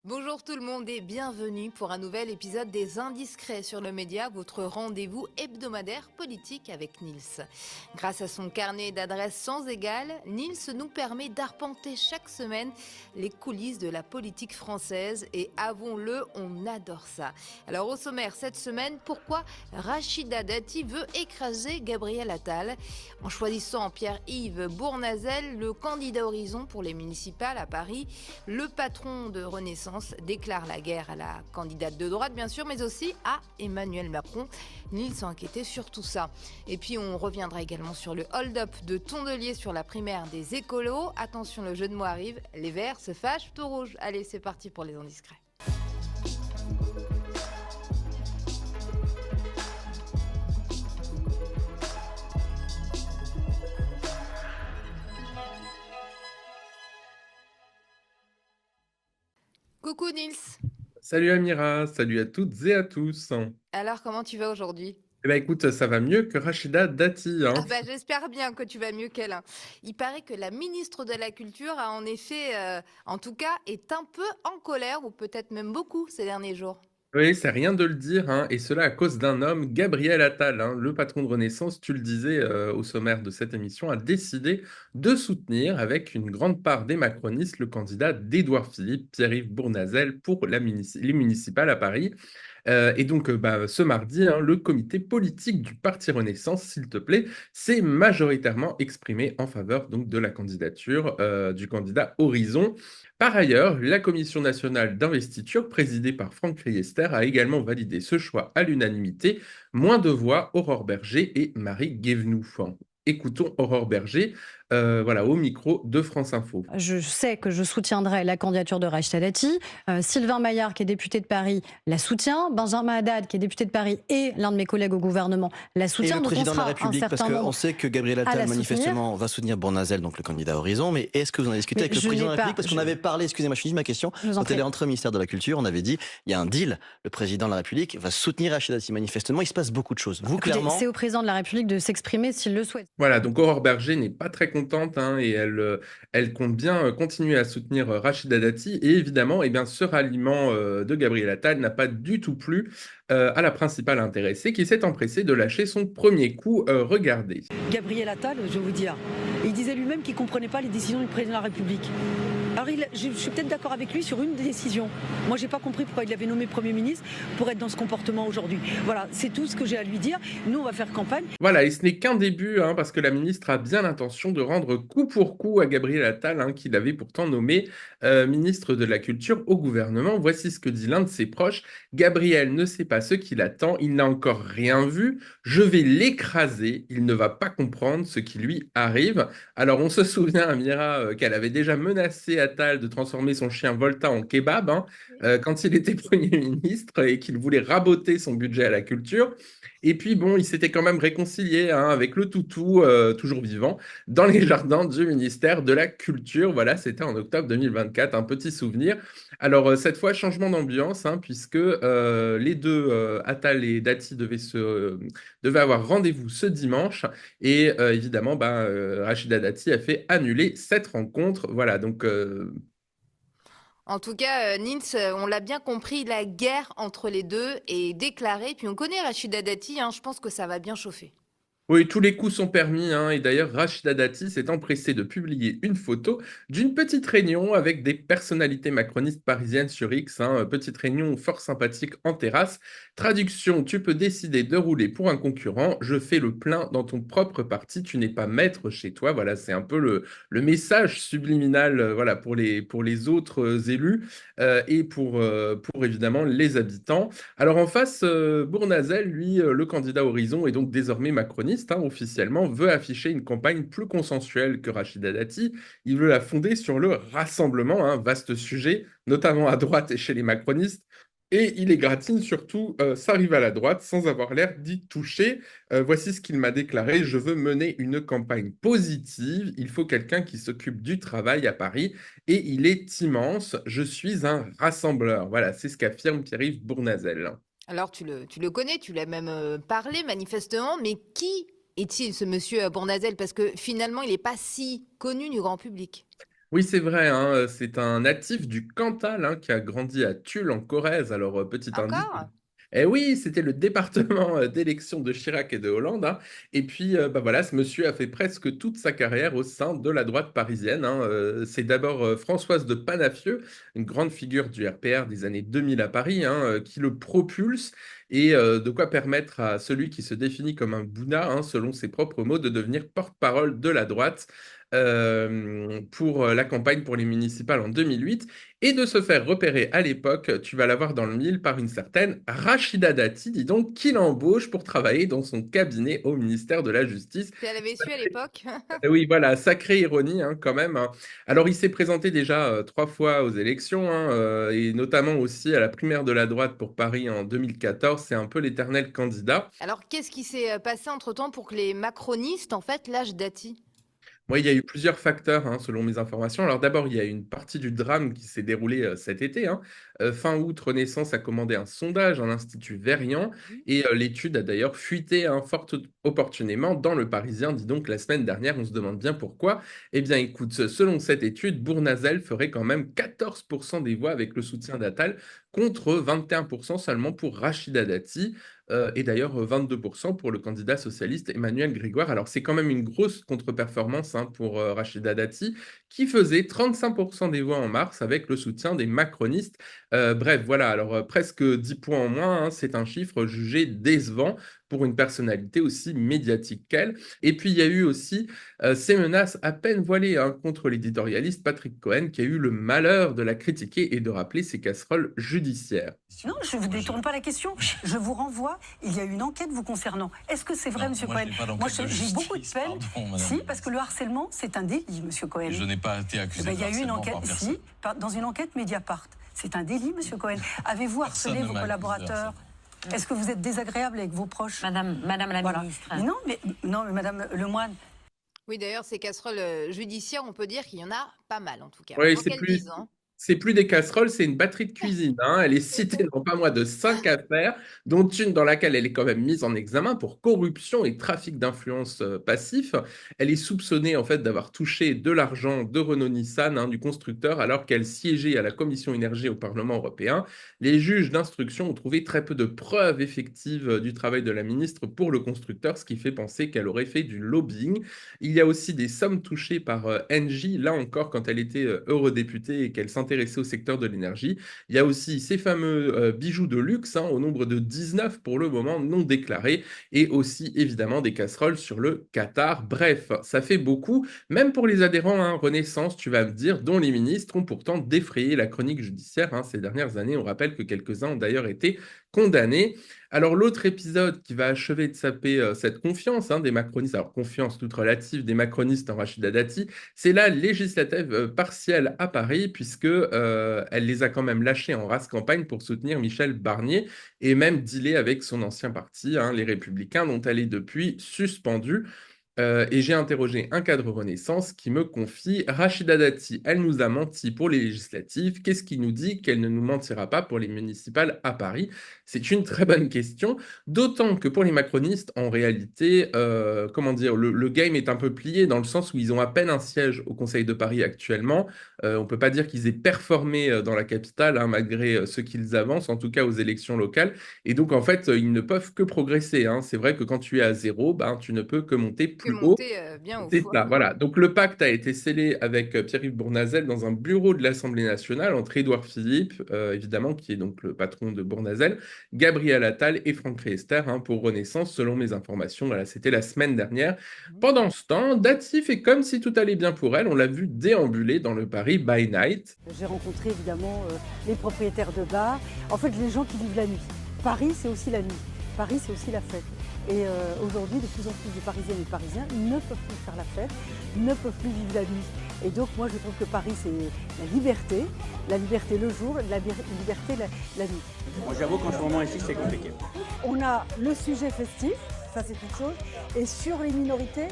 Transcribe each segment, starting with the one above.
Bonjour tout le monde et bienvenue pour un nouvel épisode des Indiscrets sur le média, votre rendez-vous hebdomadaire politique avec Nils. Grâce à son carnet d'adresses sans égal, Nils nous permet d'arpenter chaque semaine les coulisses de la politique française et avouons-le, on adore ça. Alors au sommaire cette semaine, pourquoi Rachida Dati veut écraser Gabriel Attal en choisissant Pierre-Yves Bournazel, le candidat Horizon pour les municipales à Paris, le patron de Renaissance déclare la guerre à la candidate de droite, bien sûr, mais aussi à Emmanuel Macron. Nils s'est inquiété sur tout ça. Et puis, on reviendra également sur le hold-up de Tondelier sur la primaire des écolos. Attention, le jeu de mots arrive. Les verts se fâchent tout rouge. Allez, c'est parti pour les indiscrets. Coucou Nils. Salut Amira, salut à toutes et à tous. Alors, comment tu vas aujourd'hui ? Eh ben écoute, ça va mieux que Rachida Dati, Ah hein. bah, j'espère bien que tu vas mieux qu'elle. Il paraît que la ministre de la Culture a en effet, en tout cas, est un peu en colère, ou peut-être même beaucoup ces derniers jours. Oui, c'est rien de le dire, hein, et cela à cause d'un homme, Gabriel Attal, hein, le patron de Renaissance, tu le disais au sommaire de cette émission, a décidé de soutenir avec une grande part des macronistes le candidat d'Édouard Philippe, Pierre-Yves Bournazel, pour les municipales à Paris. Et donc, ce mardi, hein, le comité politique du Parti Renaissance, s'il te plaît, s'est majoritairement exprimé en faveur donc, de la candidature du candidat Horizon. Par ailleurs, la Commission nationale d'investiture, présidée par Franck Riester, a également validé ce choix à l'unanimité. Moins de voix, Aurore Berger et Marie Guévenoux. Écoutons Aurore Berger, voilà, au micro de France Info. Je sais que je soutiendrai la candidature de Rachida Dati. Sylvain Maillard, qui est député de Paris, la soutient. Benjamin Haddad, qui est député de Paris et l'un de mes collègues au gouvernement, la Et soutient. le Donc on président de la sera un République, parce certain qu'on nombre sait que Gabriel à Attal, la soutenir. manifestement, va soutenir Bournazel, donc le candidat Horizon. Mais est-ce que vous en avez discuté Mais avec le je président de n'ai la pas- République? Parce qu'on je- avait parlé, excusez-moi, je finis ma question, Je vous en quand elle prie. est entre ministère de la Culture, on avait dit, il y a un deal, le président de la République va soutenir Rachida Dati. Manifestement, il se passe beaucoup de choses. Vous, Écoutez, c'est clairement, au président de la République de s'exprimer s'il le souhaite. Voilà, donc Aurore Berger n'est pas très contente hein, et elle compte bien continuer à soutenir Rachida Dati. Et évidemment, eh bien, ce ralliement de Gabriel Attal n'a pas du tout plu à la principale intéressée qui s'est empressée de lâcher son premier coup. Regardez. Gabriel Attal, je vais vous dire, il disait lui-même qu'il ne comprenait pas les décisions du président de la République. Alors je suis peut-être d'accord avec lui sur une décision. Moi, je n'ai pas compris pourquoi il avait nommé Premier ministre pour être dans ce comportement aujourd'hui. Voilà, c'est tout ce que j'ai à lui dire. Nous, on va faire campagne. Voilà, et ce n'est qu'un début, hein, parce que la ministre a bien l'intention de rendre coup pour coup à Gabriel Attal, hein, qu'il avait pourtant nommé ministre de la Culture au gouvernement. Voici ce que dit l'un de ses proches. Gabriel ne sait pas ce qu'il attend, il n'a encore rien vu. Je vais l'écraser, il ne va pas comprendre ce qui lui arrive. Alors on se souvient, Amira, qu'elle avait déjà menacé Attal de transformer son chien Volta en kebab, hein, quand il était Premier ministre et qu'il voulait raboter son budget à la culture. Et puis bon, il s'était quand même réconcilié hein, avec le toutou, toujours vivant, dans les jardins du ministère de la Culture. Voilà, c'était en octobre 2024, un petit souvenir. Alors cette fois, changement d'ambiance, hein, puisque les deux, Attal et Dati, devaient avoir rendez-vous ce dimanche. Et évidemment, Rachida Dati a fait annuler cette rencontre. Voilà, donc En tout cas, Nils, on l'a bien compris, la guerre entre les deux est déclarée. Puis on connaît Rachida Dati, hein, je pense que ça va bien chauffer. oui, tous les coups sont permis, hein, et d'ailleurs, Rachida Dati s'est empressée de publier une photo d'une petite réunion avec des personnalités macronistes parisiennes sur X, hein, petite réunion fort sympathique en terrasse. Traduction, tu peux décider de rouler pour un concurrent, je fais le plein dans ton propre parti, tu n'es pas maître chez toi. Voilà, c'est un peu le message subliminal voilà, pour les autres élus et pour évidemment les habitants. Alors en face, Bournazel, lui, le candidat Horizon est donc désormais macroniste, hein, officiellement, veut afficher une campagne plus consensuelle que Rachida Dati. Il veut la fonder sur le rassemblement, un vaste sujet, notamment à droite et chez les macronistes. Et il égratigne surtout sa rivale à droite sans avoir l'air d'y toucher. Voici ce qu'il m'a déclaré. Je veux mener une campagne positive. Il faut quelqu'un qui s'occupe du travail à Paris. Et il est immense. Je suis un rassembleur. Voilà, c'est ce qu'affirme Pierre-Yves Bournazel. Alors tu le connais, tu l'as même parlé manifestement, mais qui est-il ce monsieur Bournazel? Parce que finalement, il n'est pas si connu du grand public. Oui, c'est vrai, hein, c'est un natif du Cantal hein, qui a grandi à Tulle en Corrèze. Alors, petit indice. Encore? Eh oui, c'était le département d'élection de Chirac et de Hollande, hein. Et puis, bah voilà, ce monsieur a fait presque toute sa carrière au sein de la droite parisienne, hein. C'est d'abord Françoise de Panafieux, une grande figure du RPR des années 2000 à Paris, hein, qui le propulse et de quoi permettre à celui qui se définit comme un Bouna, hein, selon ses propres mots, de devenir porte-parole de la droite pour la campagne pour les municipales en 2008 et de se faire repérer à l'époque, tu vas la voir dans le mille, par une certaine Rachida Dati, dis donc, qui l'embauche pour travailler dans son cabinet au ministère de la Justice. Tu l'avais su à l'époque? Oui, voilà, sacrée ironie hein, quand même, hein. Alors, il s'est présenté déjà 3 fois aux élections, hein, et notamment aussi à la primaire de la droite pour Paris en 2014. C'est un peu l'éternel candidat. Alors, qu'est-ce qui s'est passé entre-temps pour que les macronistes, en fait, lâchent Dati? Moi, il y a eu plusieurs facteurs, hein, selon mes informations. Alors d'abord, il y a une partie du drame qui s'est déroulée cet été, hein. Fin août, Renaissance a commandé un sondage à l'Institut Verian Mhm. et l'étude a d'ailleurs fuité hein, fort opportunément dans Le Parisien. Dis donc, la semaine dernière, on se demande bien pourquoi. Eh bien, écoute, selon cette étude, Bournazel ferait quand même 14% des voix avec le soutien d'Attal contre 21% seulement pour Rachida Dati. Et d'ailleurs 22% pour le candidat socialiste Emmanuel Grégoire. Alors c'est quand même une grosse contre-performance hein, pour Rachida Dati, qui faisait 35% des voix en mars avec le soutien des macronistes. Bref, voilà, alors presque 10 points en moins, hein, c'est un chiffre jugé décevant pour une personnalité aussi médiatique qu'elle. Et puis il y a eu aussi ces menaces à peine voilées hein, contre l'éditorialiste Patrick Cohen, qui a eu le malheur de la critiquer et de rappeler ses casseroles judiciaires. Non, je ne vous détourne pas la question. Je vous renvoie. Il y a une enquête vous concernant. Est-ce que c'est vrai, Non, Monsieur moi, Cohen? je n'ai pas Moi, d'enquête de j'ai beaucoup de justice, peine. pardon, madame. Si, parce que le harcèlement, c'est un délit, Monsieur Cohen. Je n'ai pas été Eh accusé ben, de il y a eu une harcèlement enquête, par personne. si, dans une enquête Mediapart. C'est un délit, Monsieur Cohen. Avez-vous Personne harcelé ne vos m'a accusé de collaborateurs? harcèlement. Est-ce que vous êtes désagréable avec vos proches? Madame la Voilà. ministre. Non, mais Madame Lemoine, Oui, d'ailleurs, ces casseroles judiciaires, on peut dire qu'il y en a pas mal, en tout cas. Oui, Faut qu'elles disent, hein. c'est plus des casseroles, c'est une batterie de cuisine, hein. Elle est citée non pas moins de 5 affaires, dont une dans laquelle elle est quand même mise en examen pour corruption et trafic d'influence passif. Elle est soupçonnée en fait d'avoir touché de l'argent de Renault-Nissan, hein, du constructeur, alors qu'elle siégeait à la commission énergie au Parlement européen. Les juges d'instruction ont trouvé très peu de preuves effectives du travail de la ministre pour le constructeur, ce qui fait penser qu'elle aurait fait du lobbying. Il y a aussi des sommes touchées par Engie, là encore quand elle était eurodéputée et qu'elle s'intéressait au secteur de l'énergie. Il y a aussi ces fameux bijoux de luxe, hein, au nombre de 19 pour le moment non déclarés, et aussi évidemment des casseroles sur le Qatar. Bref, ça fait beaucoup, même pour les adhérents hein, Renaissance, tu vas me dire, dont les ministres ont pourtant défrayé la chronique judiciaire hein, ces dernières années. On rappelle que quelques-uns ont d'ailleurs été condamnés. Alors l'autre épisode qui va achever de saper cette confiance hein, des macronistes, alors confiance toute relative des macronistes en Rachida Dati, c'est la législative partielle à Paris, puisque elle les a quand même lâchés en race campagne pour soutenir Michel Barnier et même dealer avec son ancien parti, hein, les Républicains, dont elle est depuis suspendue. Et j'ai interrogé un cadre Renaissance qui me confie: Rachida Dati, elle nous a menti pour les législatives. Qu'est-ce qui nous dit qu'elle ne nous mentira pas pour les municipales à Paris? C'est une très bonne question. D'autant que pour les macronistes, en réalité, comment dire, le game est un peu plié dans le sens où ils ont à peine un siège au Conseil de Paris actuellement. On ne peut pas dire qu'ils aient performé dans la capitale, hein, malgré ce qu'ils avancent, en tout cas aux élections locales. Et donc, en fait, ils ne peuvent que progresser, hein. C'est vrai que quand tu es à zéro, ben, tu ne peux que monter Que plus haut. monter bien haut. C'est ça, voilà. Donc le pacte a été scellé avec Pierre-Yves Bournazel dans un bureau de l'Assemblée nationale entre Édouard Philippe, évidemment, qui est donc le patron de Bournazel, Gabriel Attal et Franck Riester hein, pour Renaissance, selon mes informations. Voilà, c'était la semaine dernière. Pendant ce temps, Dati fait comme si tout allait bien pour elle. On l'a vu déambuler dans le Paris by night. J'ai rencontré évidemment les propriétaires de bars, en fait les gens qui vivent la nuit. Paris, c'est aussi la nuit. Paris, c'est aussi la fête. Et aujourd'hui, de plus en plus de Parisiennes et de Parisiens ne peuvent plus faire la fête, ne peuvent plus vivre la nuit. Et donc moi, je trouve que Paris, c'est la liberté le jour, la liberté la nuit. Moi, j'avoue qu'en ce moment ici, c'est compliqué. On a le sujet festif, ça c'est une chose, et sur les minorités,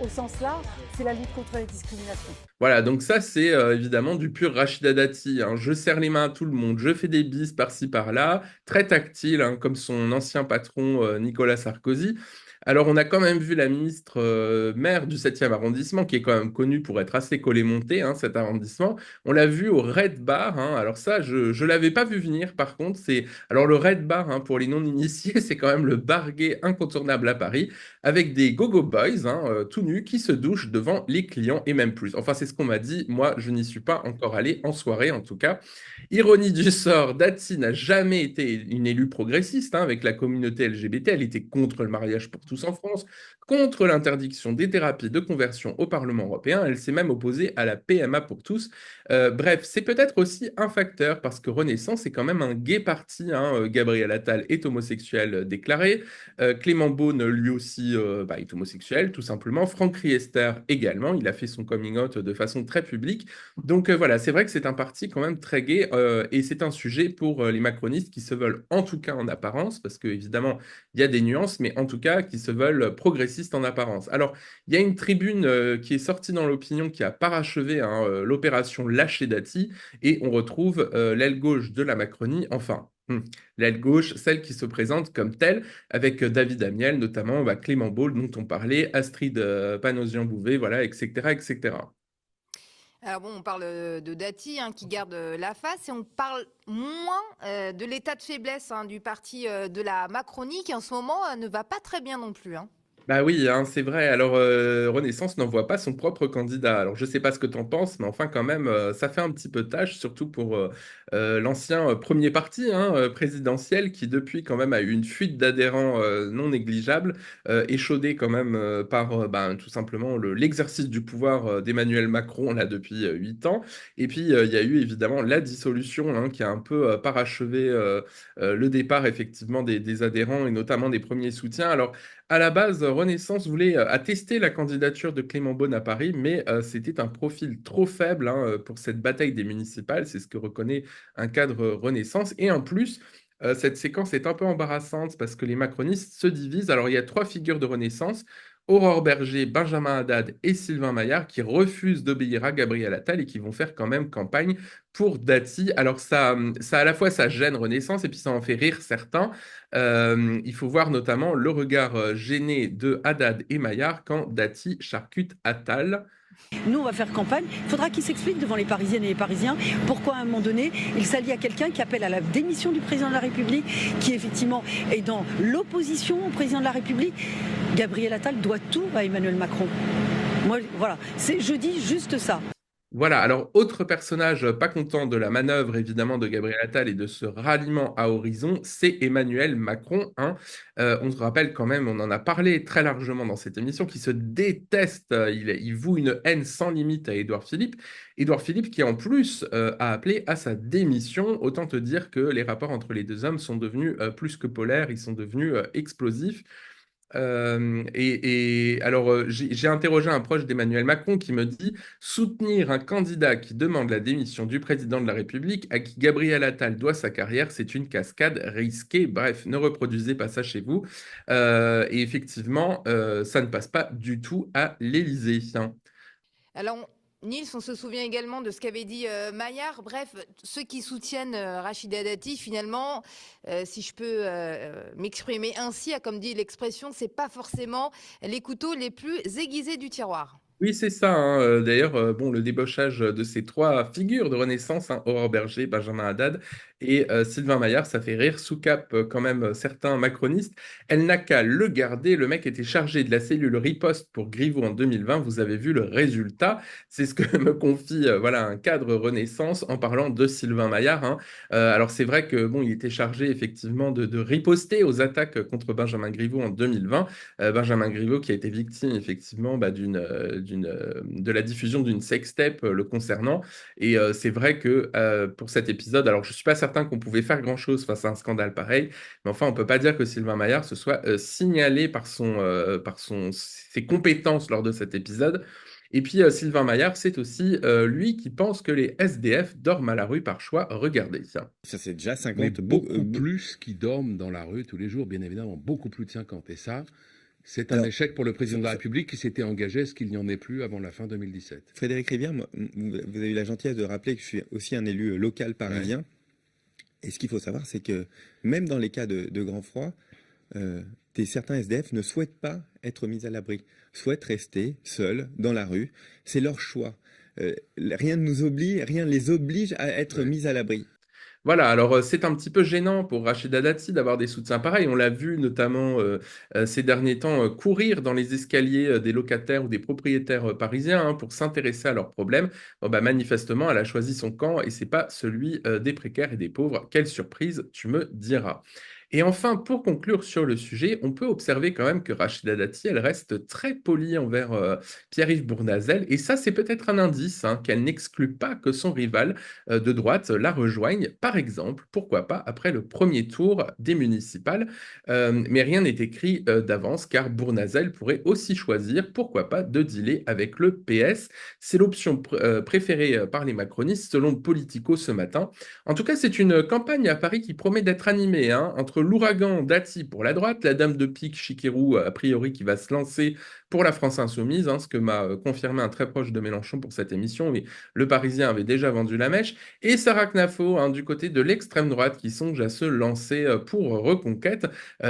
au sens large, c'est la lutte contre les discriminations. Voilà, donc ça c'est évidemment du pur Rachida Dati, hein. Je serre les mains à tout le monde, je fais des bises par-ci par-là, très tactile, hein, comme son ancien patron Nicolas Sarkozy. Alors, on a quand même vu la ministre maire du 7e arrondissement, qui est quand même connue pour être assez collé-monté, hein, cet arrondissement. On l'a vu au Red Bar, hein. Alors ça, je ne l'avais pas vu venir, par contre. Alors, le Red Bar, hein, pour les non-initiés, c'est quand même le bar gay incontournable à Paris, avec des go-go boys, hein, tout nus, qui se douchent devant les clients et même plus. Enfin, c'est ce qu'on m'a dit. Moi, je n'y suis pas encore allé, en soirée en tout cas. Ironie du sort, Dati n'a jamais été une élue progressiste, hein, avec la communauté LGBT. Elle était contre le mariage pour tous en France, contre l'interdiction des thérapies de conversion au Parlement européen. Elle s'est même opposée à la PMA pour tous. Bref, c'est peut-être aussi un facteur parce que Renaissance est quand même un gay parti, hein. Gabriel Attal est homosexuel déclaré. Clément Beaune, lui aussi, est homosexuel, tout simplement. Franck Riester également. Il a fait son coming out de façon très publique. Donc voilà, c'est vrai que c'est un parti quand même très gay et c'est un sujet pour les macronistes qui se veulent, en tout cas en apparence, parce qu'évidemment, il y a des nuances, mais en tout cas, qui se veulent progressistes en apparence. Alors, il y a une tribune qui est sortie dans l'opinion qui a parachevé, hein, l'opération Lâcher Dati et on retrouve l'aile gauche de la Macronie, enfin, l'aile gauche, celle qui se présente comme telle, avec David Amiel, notamment Clément Beaune, dont on parlait, Astrid Panosyan-Bouvet, voilà, etc., etc. Alors bon, on parle de Dati, hein, qui garde la face, et on parle moins de l'état de faiblesse, hein, du parti de la Macronie, qui en ce moment ne va pas très bien non plus, hein. Bah oui, hein, c'est vrai. Alors, Renaissance n'envoie pas son propre candidat. Alors, je sais pas ce que tu en penses, mais enfin, quand même, ça fait un petit peu tâche, surtout pour l'ancien premier parti, hein, présidentiel, qui depuis quand même a eu une fuite d'adhérents non négligeable, échaudé quand même par tout simplement l'exercice du pouvoir d'Emmanuel Macron là depuis 8 ans. Et puis, il y a eu évidemment la dissolution, hein, qui a un peu parachevé le départ effectivement des adhérents et notamment des premiers soutiens. Alors, à la base, Renaissance voulait attester la candidature de Clément Beaune à Paris, mais c'était un profil trop faible, hein, pour cette bataille des municipales. C'est ce que reconnaît un cadre Renaissance. Et en plus, cette séquence est un peu embarrassante parce que les macronistes se divisent. Alors, il y a 3 figures de Renaissance. Aurore Berger, Benjamin Haddad et Sylvain Maillard qui refusent d'obéir à Gabriel Attal et qui vont faire quand même campagne pour Dati. Alors ça à la fois ça gêne Renaissance et puis ça en fait rire certains. Il faut voir notamment le regard gêné de Haddad et Maillard quand Dati charcute Attal. Nous, on va faire campagne. Il faudra qu'il s'explique devant les Parisiennes et les Parisiens pourquoi, à un moment donné, il s'allie à quelqu'un qui appelle à la démission du président de la République, qui effectivement est dans l'opposition au président de la République. Gabriel Attal doit tout à Emmanuel Macron. Moi, voilà, je dis juste ça. Voilà, alors autre personnage pas content de la manœuvre évidemment de Gabriel Attal et de ce ralliement à Horizon, c'est Emmanuel Macron, hein. On se rappelle quand même, on en a parlé très largement dans cette émission, qui se déteste, il voue une haine sans limite à Édouard Philippe. Édouard Philippe qui en plus a appelé à sa démission, autant te dire que les rapports entre les deux hommes sont devenus plus que polaires, ils sont devenus explosifs. Alors, j'ai interrogé un proche d'Emmanuel Macron qui me dit soutenir un candidat qui demande la démission du président de la République à qui Gabriel Attal doit sa carrière, c'est une cascade risquée. Bref, ne reproduisez pas ça chez vous. Et effectivement, ça ne passe pas du tout à l'Élysée. Alors, Nils, on se souvient également de ce qu'avait dit Maillard. Bref, ceux qui soutiennent Rachida Dati, finalement, si je peux m'exprimer ainsi, comme dit l'expression, c'est pas forcément les couteaux les plus aiguisés du tiroir. Oui, c'est ça, hein. D'ailleurs, le débauchage de ces 3 figures de Renaissance, hein, Aurore Berger, Benjamin Haddad et Sylvain Maillard, ça fait rire sous cap quand même certains macronistes. Elle n'a qu'à le garder. Le mec était chargé de la cellule riposte pour Griveaux en 2020. Vous avez vu le résultat. C'est ce que me confie voilà, un cadre Renaissance en parlant de Sylvain Maillard, hein. Alors c'est vrai que il était chargé effectivement de riposter aux attaques contre Benjamin Griveaux en 2020. Benjamin Griveaux qui a été victime effectivement de la diffusion d'une sextape le concernant. Et c'est vrai que pour cet épisode, alors je ne suis pas certain qu'on pouvait faire grand-chose face à un scandale pareil, mais enfin, on ne peut pas dire que Sylvain Maillard se soit signalé par ses compétences lors de cet épisode. Et puis Sylvain Maillard, c'est aussi lui qui pense que les SDF dorment à la rue par choix. Regardez ça. Ça, c'est déjà 50. Mais beaucoup plus qui dorment dans la rue tous les jours, bien évidemment, beaucoup plus de 50. Et ça, c'est un échec pour le président de la République qui s'était engagé à ce qu'il n'y en ait plus avant la fin 2017. Frédéric Rivière, vous avez eu la gentillesse de rappeler que je suis aussi un élu local parisien. Ouais. Et ce qu'il faut savoir, c'est que même dans les cas de grand froid, certains SDF ne souhaitent pas être mis à l'abri, souhaitent rester seuls dans la rue. C'est leur choix. Rien ne les oblige à être mis à l'abri. Voilà, alors c'est un petit peu gênant pour Rachida Dati d'avoir des soutiens pareils. On l'a vu notamment ces derniers temps courir dans les escaliers des locataires ou des propriétaires parisiens pour s'intéresser à leurs problèmes. Bon, bah, manifestement, elle a choisi son camp et c'est pas celui des précaires et des pauvres. Quelle surprise, tu me diras. Et enfin, pour conclure sur le sujet, on peut observer quand même que Rachida Dati, elle reste très polie envers Pierre-Yves Bournazel. Et ça, c'est peut-être un indice qu'elle n'exclut pas que son rival de droite la rejoigne, par exemple, pourquoi pas, après le premier tour des municipales. Mais rien n'est écrit d'avance, car Bournazel pourrait aussi choisir, pourquoi pas, de dealer avec le PS. C'est l'option préférée par les macronistes, selon Politico ce matin. En tout cas, c'est une campagne à Paris qui promet d'être animée, entre l'ouragan Dati pour la droite, la dame de pique Chikirou, a priori, qui va se lancer pour la France Insoumise, ce que m'a confirmé un très proche de Mélenchon pour cette émission, mais le Parisien avait déjà vendu la mèche, et Sarah Knafo, du côté de l'extrême droite, qui songe à se lancer pour Reconquête.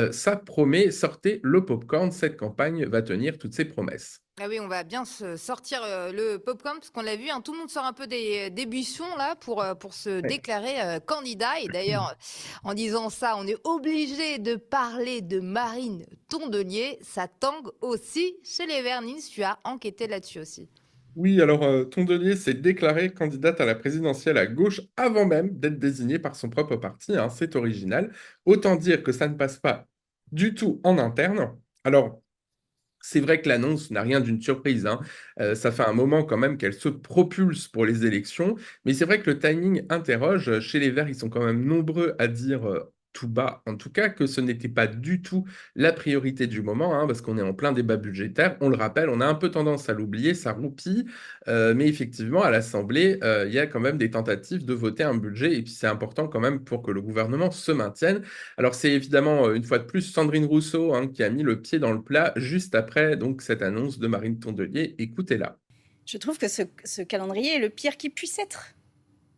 Ça promet, sortez le popcorn, cette campagne va tenir toutes ses promesses. Ah oui, on va bien se sortir le popcorn parce qu'on l'a vu, tout le monde sort un peu des buissons là pour se déclarer candidat. Et d'ailleurs, en disant ça, on est obligé de parler de Marine Tondelier. Ça tangue aussi chez les Verts. Nils, tu as enquêté là-dessus aussi. Oui, alors Tondelier s'est déclarée candidate à la présidentielle à gauche avant même d'être désignée par son propre parti. C'est original. Autant dire que ça ne passe pas du tout en interne. Alors, c'est vrai que l'annonce n'a rien d'une surprise. Ça fait un moment quand même qu'elle se propulse pour les élections. Mais c'est vrai que le timing interroge. Chez les Verts, ils sont quand même nombreux à dire tout bas, en tout cas, que ce n'était pas du tout la priorité du moment, parce qu'on est en plein débat budgétaire. On le rappelle, on a un peu tendance à l'oublier, ça roupille. Mais effectivement, à l'Assemblée, il y a quand même des tentatives de voter un budget. Et puis c'est important quand même pour que le gouvernement se maintienne. Alors c'est évidemment, une fois de plus, Sandrine Rousseau qui a mis le pied dans le plat juste après donc, cette annonce de Marine Tondelier. Écoutez-la. Je trouve que ce calendrier est le pire qui puisse être.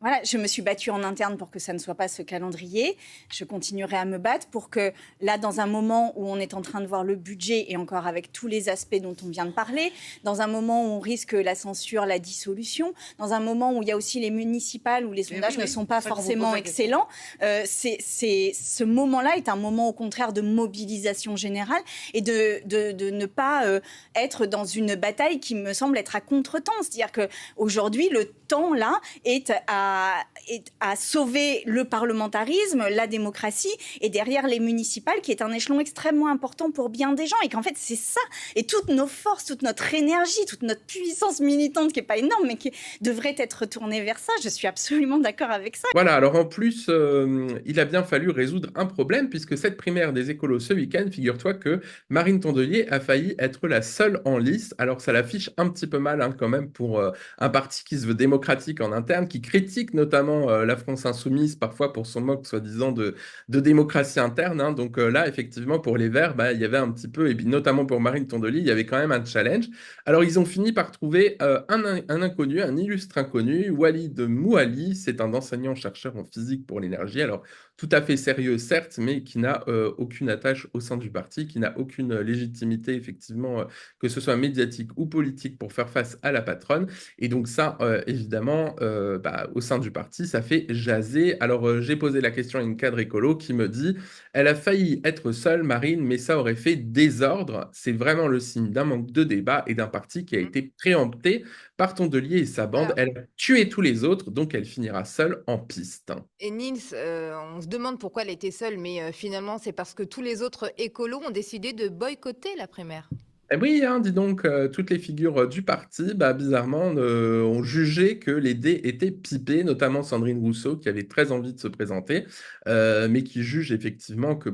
Voilà, je me suis battue en interne pour que ça ne soit pas ce calendrier. Je continuerai à me battre pour que, là, dans un moment où on est en train de voir le budget, et encore avec tous les aspects dont on vient de parler, dans un moment où on risque la censure, la dissolution, dans un moment où il y a aussi les municipales, où les sondages ne sont pas forcément excellents, ce moment-là est un moment, au contraire, de mobilisation générale et de ne pas être dans une bataille qui me semble être à contre-temps. C'est-à-dire qu'aujourd'hui, le temps, là, est à sauver le parlementarisme, la démocratie, et derrière les municipales, qui est un échelon extrêmement important pour bien des gens. Et qu'en fait, c'est ça. Et toutes nos forces, toute notre énergie, toute notre puissance militante, qui n'est pas énorme, mais qui devrait être tournée vers ça. Je suis absolument d'accord avec ça. Voilà, alors en plus, il a bien fallu résoudre un problème, puisque cette primaire des écolos ce week-end, figure-toi que Marine Tondelier a failli être la seule en lice. Alors ça l'affiche un petit peu mal quand même pour un parti qui se veut démocratique en interne, qui critique notamment la France Insoumise, parfois pour son moque soi-disant de démocratie interne. Donc là, effectivement, pour les Verts, il y avait un petit peu, et puis notamment pour Marine Tondelier, il y avait quand même un challenge. Alors ils ont fini par trouver un inconnu, un illustre inconnu, Walid Mouali. C'est un enseignant-chercheur en physique pour l'énergie. Alors tout à fait sérieux, certes, mais qui n'a aucune attache au sein du parti, qui n'a aucune légitimité, effectivement, que ce soit médiatique ou politique, pour faire face à la patronne. Et donc ça, évidemment, au sein du parti, ça fait jaser. Alors j'ai posé la question à une cadre écolo qui me dit « Elle a failli être seule, Marine, mais ça aurait fait désordre. C'est vraiment le signe d'un manque de débat et d'un parti qui a été préempté par Tondelier et sa bande. Elle a tué tous les autres, donc elle finira seule en piste. » Et Nils, on se demande pourquoi elle était seule, mais finalement, c'est parce que tous les autres écolos ont décidé de boycotter la primaire. Eh oui, dis donc, toutes les figures du parti, bizarrement, ont jugé que les dés étaient pipés, notamment Sandrine Rousseau, qui avait très envie de se présenter, mais qui juge effectivement que,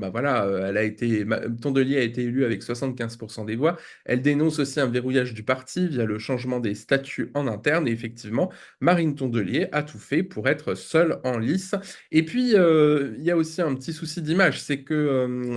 Tondelier a été élue avec 75% des voix. Elle dénonce aussi un verrouillage du parti via le changement des statuts en interne, et effectivement, Marine Tondelier a tout fait pour être seule en lice. Et puis, il y a aussi un petit souci d'image, c'est que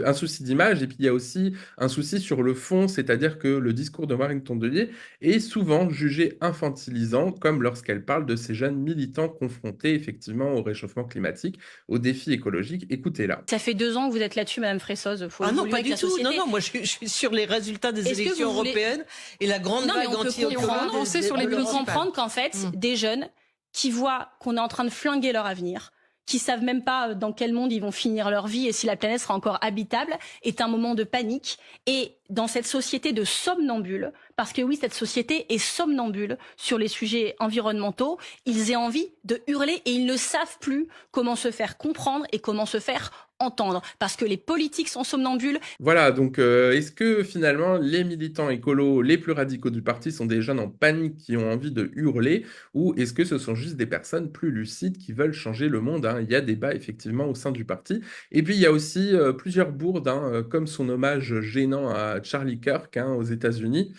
un souci d'image, et puis il y a aussi un souci sur sur le fond, c'est-à-dire que le discours de Marine Tondelier est souvent jugé infantilisant, comme lorsqu'elle parle de ces jeunes militants confrontés effectivement au réchauffement climatique, aux défis écologiques. Écoutez-la. Ça fait 2 ans que vous êtes là-dessus, Madame Fressoz. Ah non, pas du tout. Non, moi je suis sur les résultats des élections européennes et la grande vague anti-écolo. On peut comprendre qu'en fait, des jeunes qui voient qu'on est en train de flinguer leur avenir, qui savent même pas dans quel monde ils vont finir leur vie et si la planète sera encore habitable, est un moment de panique. Et dans cette société de somnambules, parce que oui, cette société est somnambule sur les sujets environnementaux, ils aient envie de hurler et ils ne savent plus comment se faire comprendre et comment se faire entendre, parce que les politiques sont somnambules. Voilà, donc est-ce que finalement les militants écolos les plus radicaux du parti sont des jeunes en panique qui ont envie de hurler, ou est-ce que ce sont juste des personnes plus lucides qui veulent changer le monde, hein? Il y a débat effectivement au sein du parti. Et puis il y a aussi plusieurs bourdes, hein, comme son hommage gênant à Charlie Kirk, hein, aux États-Unis.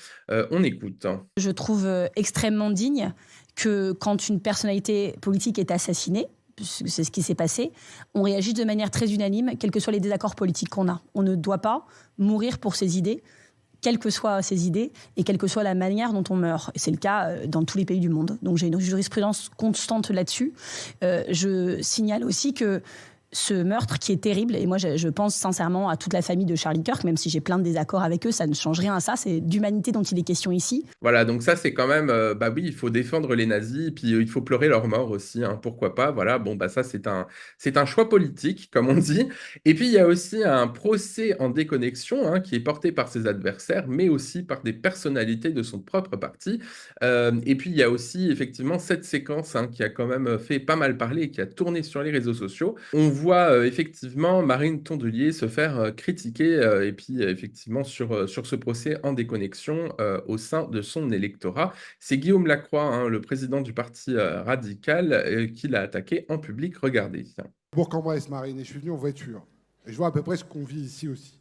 On écoute. Je trouve extrêmement digne que quand une personnalité politique est assassinée, c'est ce qui s'est passé, on réagit de manière très unanime, quels que soient les désaccords politiques qu'on a. On ne doit pas mourir pour ses idées, quelles que soient ses idées et quelle que soit la manière dont on meurt. Et c'est le cas dans tous les pays du monde. Donc j'ai une jurisprudence constante là-dessus. Je signale aussi que ce meurtre qui est terrible, et moi je pense sincèrement à toute la famille de Charlie Kirk, même si j'ai plein de désaccords avec eux, ça ne change rien à ça, c'est d'humanité dont il est question ici. Voilà, donc ça c'est quand même, bah oui, il faut défendre les nazis, et puis il faut pleurer leur mort aussi, hein, pourquoi pas, voilà, bon bah ça c'est un choix politique, comme on dit. Et puis il y a aussi un procès en déconnexion, hein, qui est porté par ses adversaires, mais aussi par des personnalités de son propre parti. Et puis il y a aussi effectivement cette séquence, hein, qui a quand même fait pas mal parler et qui a tourné sur les réseaux sociaux. On voit effectivement Marine Tondelier se faire critiquer et puis effectivement sur ce procès en déconnexion au sein de son électorat. C'est Guillaume Lacroix, hein, le président du parti radical, qui l'a attaqué en public. Regardez. Bourg-en-Bresse, Marine, et je suis venu en voiture. Et je vois à peu près ce qu'on vit ici aussi.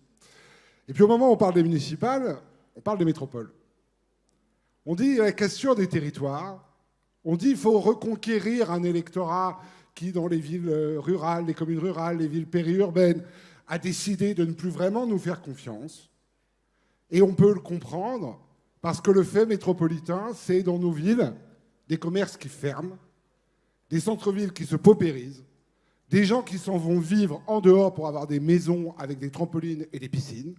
Et puis au moment où on parle des municipales, on parle des métropoles. On dit la question des territoires, on dit qu'il faut reconquérir un électorat qui, dans les villes rurales, les communes rurales, les villes périurbaines, a décidé de ne plus vraiment nous faire confiance. Et on peut le comprendre, parce que le fait métropolitain, c'est dans nos villes des commerces qui ferment, des centres-villes qui se paupérisent, des gens qui s'en vont vivre en dehors pour avoir des maisons avec des trampolines et des piscines,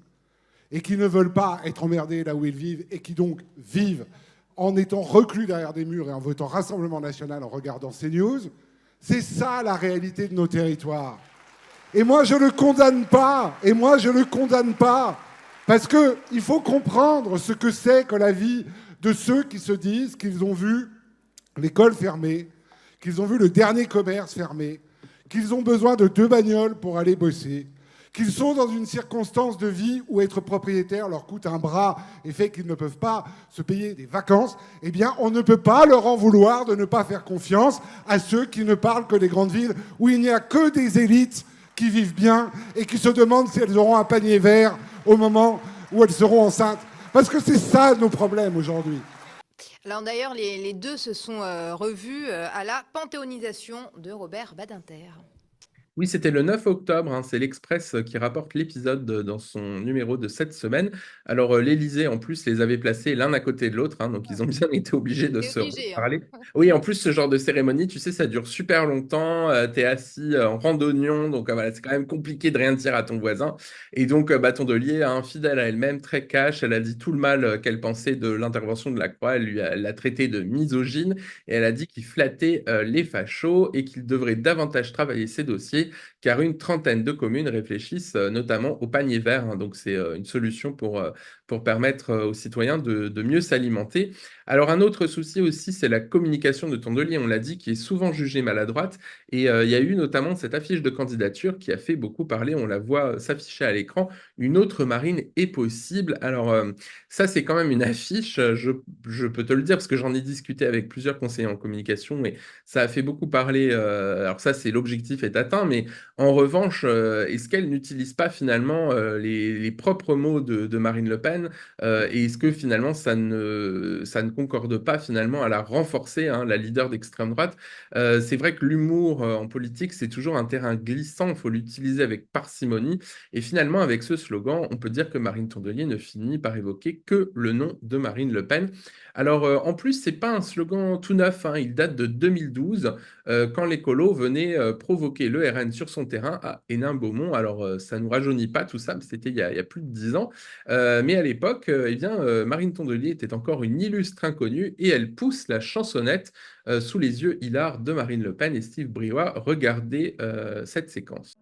et qui ne veulent pas être emmerdés là où ils vivent, et qui donc vivent en étant reclus derrière des murs et en votant Rassemblement National en regardant CNews. C'est ça la réalité de nos territoires. Et moi, je ne le condamne pas. Et moi, je ne le condamne pas. Parce qu'il faut comprendre ce que c'est que la vie de ceux qui se disent qu'ils ont vu l'école fermée, qu'ils ont vu le dernier commerce fermé, qu'ils ont besoin de 2 bagnoles pour aller bosser, qu'ils sont dans une circonstance de vie où être propriétaire leur coûte un bras et fait qu'ils ne peuvent pas se payer des vacances, eh bien, on ne peut pas leur en vouloir de ne pas faire confiance à ceux qui ne parlent que des grandes villes où il n'y a que des élites qui vivent bien et qui se demandent si elles auront un panier vert au moment où elles seront enceintes. Parce que c'est ça nos problèmes aujourd'hui. Alors d'ailleurs, les deux se sont revus à la panthéonisation de Robert Badinter. Oui, c'était le 9 octobre, hein, c'est l'Express qui rapporte l'épisode dans son numéro de cette semaine. Alors, l'Élysée, en plus, les avait placés l'un à côté de l'autre, hein, donc ils ont bien été obligés de se parler. Oui, en plus, ce genre de cérémonie, tu sais, ça dure super longtemps, tu es assis en rang d'oignon, donc voilà, c'est quand même compliqué de rien dire à ton voisin. Et donc, Tondelier, hein, fidèle à elle-même, très cash, elle a dit tout le mal qu'elle pensait de l'intervention de Lacroix, elle l'a traité de misogyne, et elle a dit qu'il flattait les fachos et qu'il devrait davantage travailler ses dossiers, car une trentaine de communes réfléchissent notamment au panier vert, hein, donc c'est une solution pour permettre aux citoyens de mieux s'alimenter. Alors un autre souci aussi, c'est la communication de Tondelier, on l'a dit, qui est souvent jugée maladroite, et il y a eu notamment cette affiche de candidature qui a fait beaucoup parler, on la voit s'afficher à l'écran, une autre Marine est possible. Alors ça c'est quand même une affiche, je peux te le dire parce que j'en ai discuté avec plusieurs conseillers en communication, et ça a fait beaucoup parler, alors ça c'est l'objectif est atteint, mais mais en revanche, est-ce qu'elle n'utilise pas finalement les propres mots de Marine Le Pen et est-ce que finalement ça ne concorde pas finalement à la renforcer, hein, la leader d'extrême droite? C'est vrai que l'humour en politique, c'est toujours un terrain glissant, il faut l'utiliser avec parcimonie. Et finalement, avec ce slogan, on peut dire que Marine Tondelier ne finit par évoquer que le nom de Marine Le Pen. Alors, en plus, c'est pas un slogan tout neuf, hein, il date de 2012, quand l'écolo venait provoquer le RN sur son terrain à Hénin-Beaumont. Alors, ça nous rajeunit pas tout ça, mais c'était il y a plus de 10 ans. Mais à l'époque, Marine Tondelier était encore une illustre inconnue et elle pousse la chansonnette sous les yeux hilars de Marine Le Pen et Steve Briouat. Regardez cette séquence.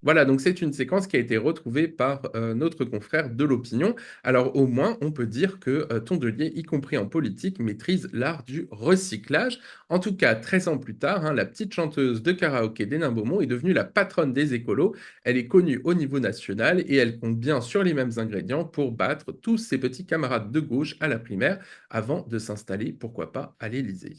Voilà, donc c'est une séquence qui a été retrouvée par notre confrère de l'Opinion. Alors au moins, on peut dire que Tondelier, y compris en politique, maîtrise l'art du recyclage. En tout cas, 13 ans plus tard, hein, la petite chanteuse de karaoké d'Hénin-Beaumont est devenue la patronne des écolos. Elle est connue au niveau national et elle compte bien sur les mêmes ingrédients pour battre tous ses petits camarades de gauche à la primaire avant de s'installer, pourquoi pas, à l'Élysée.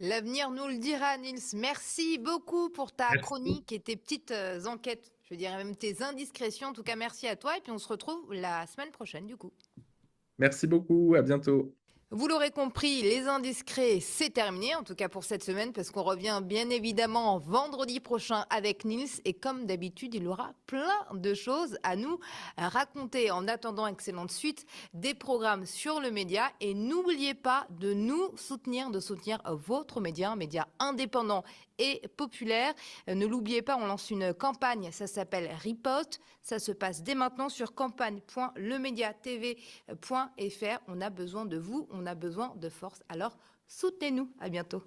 L'avenir nous le dira, Nils. Merci beaucoup pour ta chronique et tes petites enquêtes, je dirais même tes indiscrétions. En tout cas, merci à toi et puis on se retrouve la semaine prochaine du coup. Merci beaucoup, à bientôt. Vous l'aurez compris, les indiscrets, c'est terminé, en tout cas pour cette semaine, parce qu'on revient bien évidemment vendredi prochain avec Nils. Et comme d'habitude, il aura plein de choses à nous raconter. En attendant, excellente suite des programmes sur le média. Et n'oubliez pas de nous soutenir, de soutenir votre média, un média indépendant et populaire. Ne l'oubliez pas, on lance une campagne, ça s'appelle Riposte. Ça se passe dès maintenant sur campagne.lemediatv.fr. On a besoin de vous, on a besoin de force. Alors soutenez-nous, à bientôt.